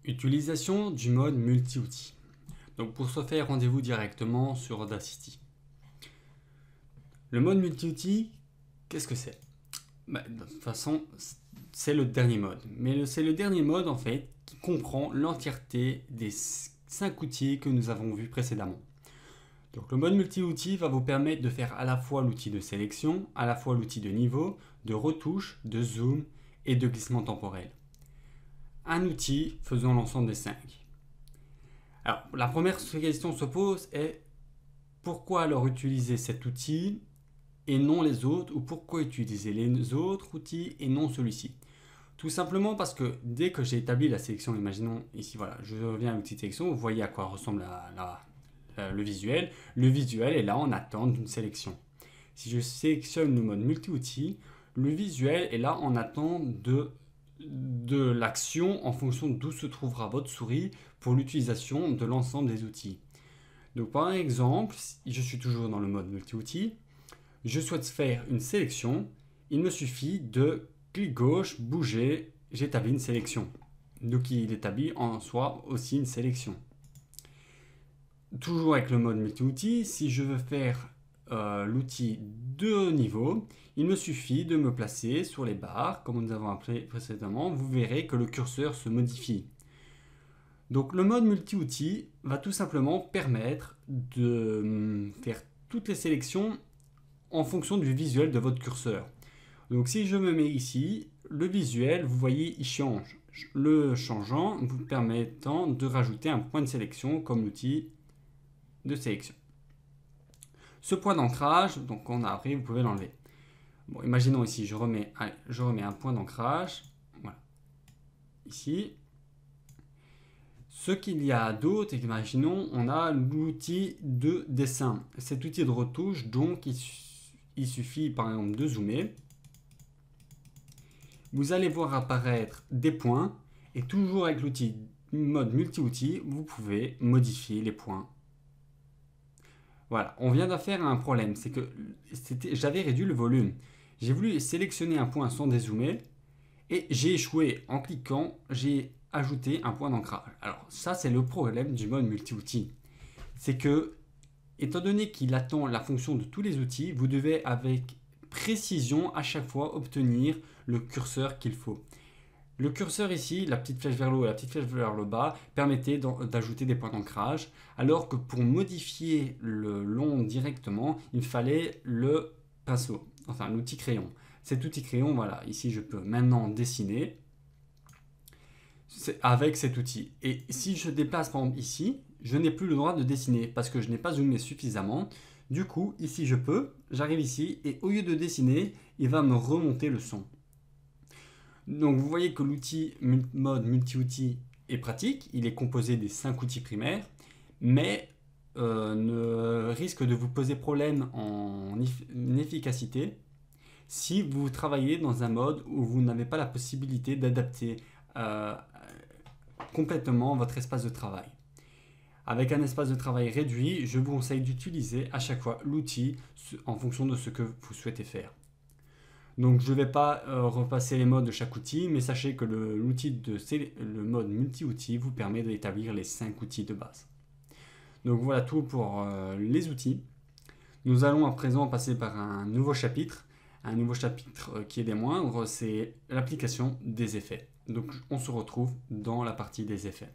Utilisation du mode multi-outils. Donc pour ce faire, rendez-vous directement sur Audacity. Le mode multi-outils, qu'est-ce que c'est? De toute façon, c'est le dernier mode. Mais c'est le dernier mode en fait qui comprend l'entièreté des 5 outils que nous avons vus précédemment. Donc le mode multi-outils va vous permettre de faire à la fois l'outil de sélection, à la fois l'outil de niveau, de retouche, de zoom et de glissement temporel. Un outil faisant l'ensemble des 5. Alors, la première question se pose est pourquoi alors utiliser cet outil et non les autres, ou pourquoi utiliser les autres outils et non celui-ci? Tout simplement parce que dès que j'ai établi la sélection, imaginons ici, voilà, je reviens à l'outil de sélection, vous voyez à quoi ressemble le visuel. Le visuel est là en attente d'une sélection. Si je sélectionne le mode multi-outil, le visuel est là en attente de l'action en fonction d'où se trouvera votre souris pour l'utilisation de l'ensemble des outils. Donc par exemple, je suis toujours dans le mode multi-outil, je souhaite faire une sélection, il me suffit de clic gauche, bouger, j'établis une sélection. Donc il établit en soi aussi une sélection. Toujours avec le mode multi-outil, si je veux faire l'outil de niveau, il me suffit de me placer sur les barres, comme nous avons appelé précédemment, vous verrez que le curseur se modifie. Donc le mode multi-outil va tout simplement permettre de faire toutes les sélections en fonction du visuel de votre curseur. Donc si je me mets ici, le visuel, vous voyez, il change. Le changeant vous permettant de rajouter un point de sélection comme l'outil de sélection. Ce point d'ancrage, donc on a appris, vous pouvez l'enlever. Bon, imaginons ici, je remets un point d'ancrage, voilà, ici. Ce qu'il y a d'autre, imaginons, on a l'outil de dessin. Cet outil de retouche, donc, il suffit par exemple de zoomer. Vous allez voir apparaître des points, et toujours avec l'outil mode multi-outil, vous pouvez modifier les points. Voilà, on vient d'affaire à un problème, c'est que j'avais réduit le volume. J'ai voulu sélectionner un point sans dézoomer et j'ai échoué en cliquant, j'ai ajouté un point d'ancrage. Alors ça, c'est le problème du mode multi-outil. C'est que, étant donné qu'il attend la fonction de tous les outils, vous devez avec précision à chaque fois obtenir le curseur qu'il faut. Le curseur ici, la petite flèche vers le haut et la petite flèche vers le bas, permettait d'ajouter des points d'ancrage, alors que pour modifier le long directement, il fallait le pinceau, enfin l'outil crayon. Cet outil crayon, voilà, ici je peux maintenant dessiner avec cet outil. Et si je déplace par exemple ici, je n'ai plus le droit de dessiner parce que je n'ai pas zoomé suffisamment. Du coup, ici j'arrive ici et au lieu de dessiner, il va me remonter le son. Donc vous voyez que l'outil mode multi-outil est pratique, il est composé des 5 outils primaires, mais ne risque de vous poser problème en efficacité si vous travaillez dans un mode où vous n'avez pas la possibilité d'adapter complètement votre espace de travail. Avec un espace de travail réduit, je vous conseille d'utiliser à chaque fois l'outil en fonction de ce que vous souhaitez faire. Donc je ne vais pas repasser les modes de chaque outil, mais sachez que le mode multi-outil vous permet d'établir les 5 outils de base. Donc voilà tout pour les outils. Nous allons à présent passer par un nouveau chapitre qui est des moindres, c'est l'application des effets. Donc on se retrouve dans la partie des effets.